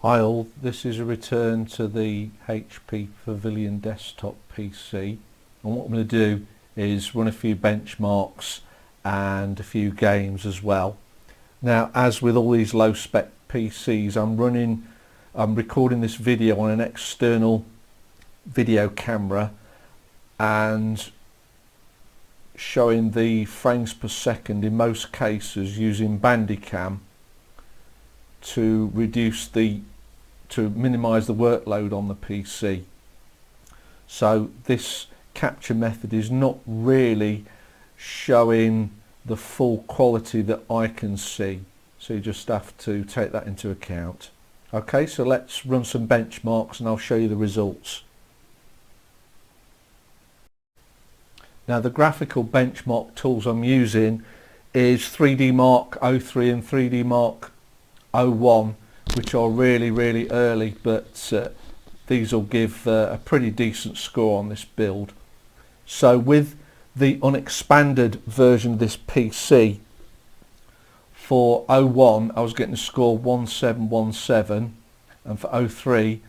Hi all, this is a return to the HP Pavilion desktop PC, and what I'm going to do is run a few benchmarks and a few games as well. Now, as with all these low spec PCs, I'm recording this video on an external video camera and showing the frames per second in most cases using Bandicam to minimise the workload on the PC. So this capture method is not really showing the full quality that I can see, so you just have to take that into account. Okay, so let's run some benchmarks and I'll show you the results. Now, the graphical benchmark tools I'm using is 3D Mark 03 and 3D Mark 01, which are really early, but these will give a pretty decent score on this build. So with the unexpanded version of this PC, for 01 I was getting a score 1717, and for 03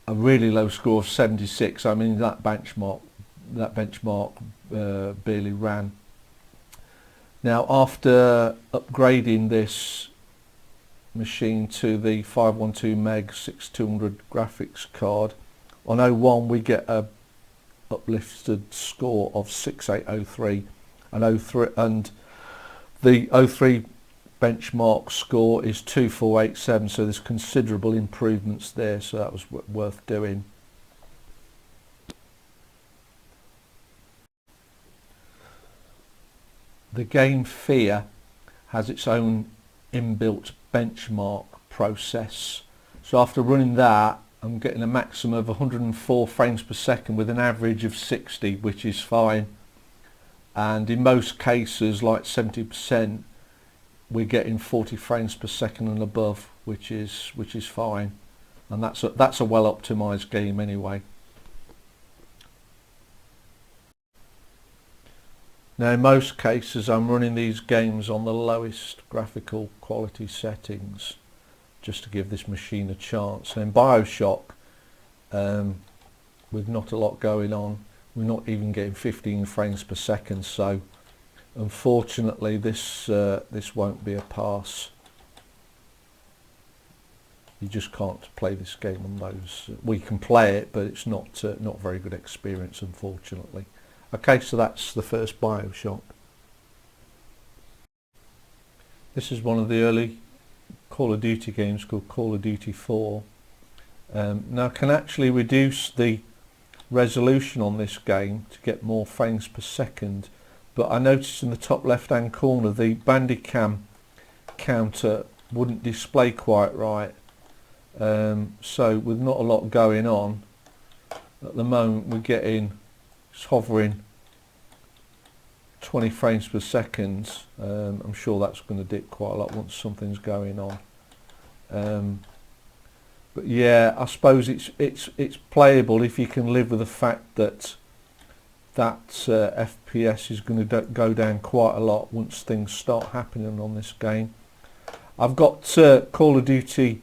a really low score of 76. I mean, that benchmark barely ran. Now, after upgrading this machine to the 512 meg 6200 graphics card, on 01 we get a uplifted score of 6803, and the 03 benchmark score is 2487, so there's considerable improvements there, so that was worth doing. The game Fear has its own inbuilt benchmark process, so after running that I'm getting a maximum of 104 frames per second with an average of 60, which is fine, and in most cases, like 70%, we're getting 40 frames per second and above, which is fine, and that's a well optimized game anyway. Now, in most cases I'm running these games on the lowest graphical quality settings just to give this machine a chance. And in Bioshock, with not a lot going on, we're not even getting 15 frames per second, so unfortunately this won't be a pass. You just can't play this game on those. We can play it, but it's not very good experience, unfortunately. Okay, so that's the first Bioshock. This is one of the early Call of Duty games called Call of Duty 4. Now, I can actually reduce the resolution on this game to get more frames per second, but I noticed in the top left hand corner the Bandicam counter wouldn't display quite right. So with not a lot going on at the moment, we're getting, it's hovering 20 frames per second. I'm sure that's going to dip quite a lot once something's going on. But yeah, I suppose it's playable if you can live with the fact that FPS is going to go down quite a lot once things start happening on this game. I've got Call of Duty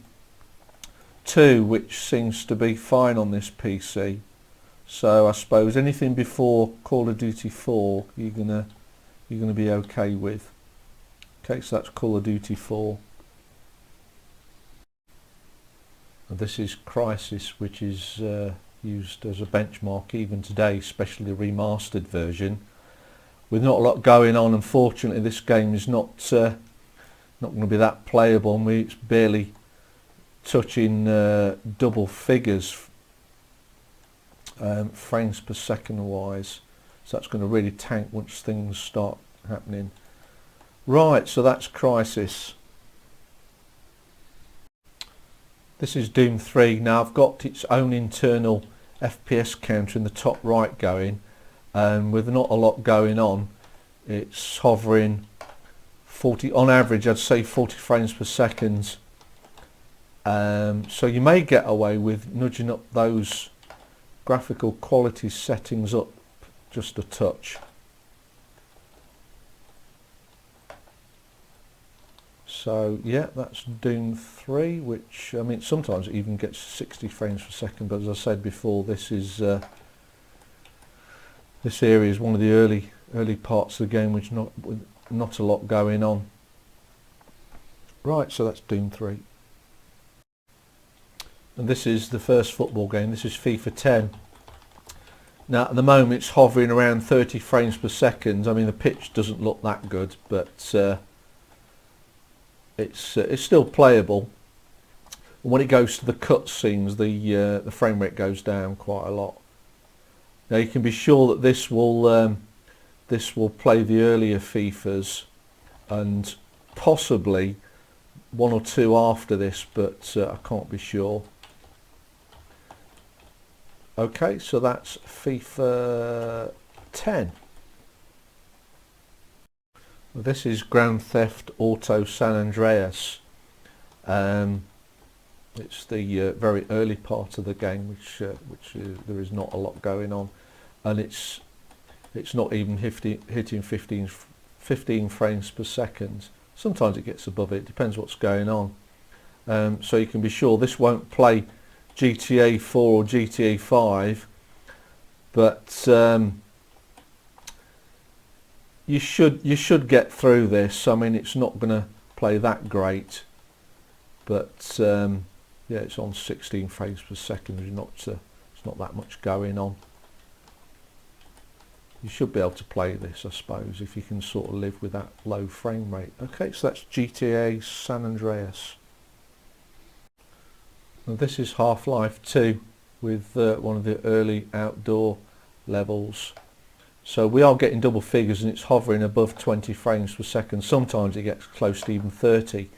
2, which seems to be fine on this PC. So I suppose anything before Call of Duty 4 you're gonna be okay with. Okay, so that's Call of Duty 4. And this is Crysis, which is used as a benchmark even today, especially the remastered version. With not a lot going on, unfortunately, this game is not going to be that playable, and it's barely touching double figures frames per second wise, so that's going to really tank once things start happening. Right, so that's Crysis. This is Doom 3. Now, I've got its own internal FPS counter in the top right going, and with not a lot going on, it's hovering 40 on average, I'd say 40 frames per second. So you may get away with nudging up those graphical quality settings up just a touch. So yeah, that's Doom 3, which I mean sometimes it even gets 60 frames per second, but as I said before, this is this area is one of the early parts of the game which not a lot going on. Right, so that's Doom 3. And this is the first football game. This is FIFA 10. Now at the moment it's hovering around 30 frames per second. I mean the pitch doesn't look that good, but it's still playable. And when it goes to the cutscenes, the frame rate goes down quite a lot. Now you can be sure that this will play the earlier FIFAs and possibly one or two after this, but I can't be sure. Okay, so that's FIFA 10. Well, this is Grand Theft Auto San Andreas. It's the very early part of the game, which there is not a lot going on, and it's not even hitting 15 frames per second. Sometimes it gets above it, depends what's going on. So you can be sure this won't play GTA 4 or GTA 5, but you should get through this. I mean, it's not going to play that great, but yeah, it's on 16 frames per second. It's not that much going on. You should be able to play this, I suppose, if you can sort of live with that low frame rate. Okay, so that's GTA San Andreas. Now this is Half-Life 2 with one of the early outdoor levels. So we are getting double figures and it's hovering above 20 frames per second. Sometimes it gets close to even 30.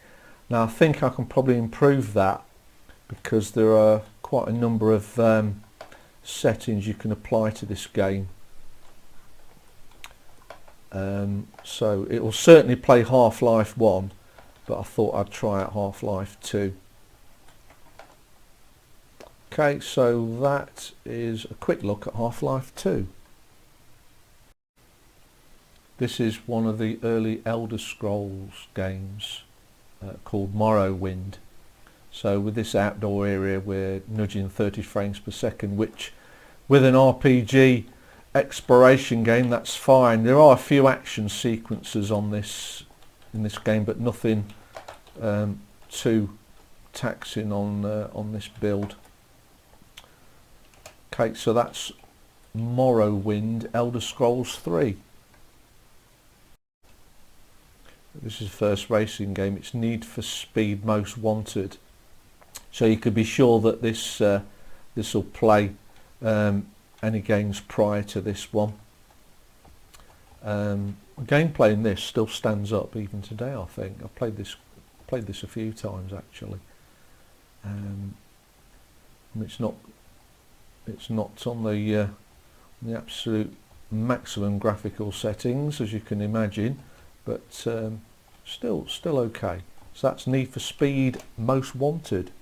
Now I think I can probably improve that because there are quite a number of settings you can apply to this game. So it will certainly play Half-Life 1, but I thought I'd try out Half-Life 2. Okay, so that is a quick look at Half-Life 2. This is one of the early Elder Scrolls games called Morrowwind. So with this outdoor area we're nudging 30 frames per second, which with an RPG exploration game that's fine. There are a few action sequences on this in this game, but nothing too taxing on this build. Okay, so that's Morrowind, Elder Scrolls 3. This is the first racing game. It's Need for Speed Most Wanted. So you could be sure that this will play any games prior to this one. Gameplay in this still stands up even today. I think I've played this a few times actually. And it's not on the absolute maximum graphical settings as you can imagine, but still okay. So that's Need for Speed Most Wanted.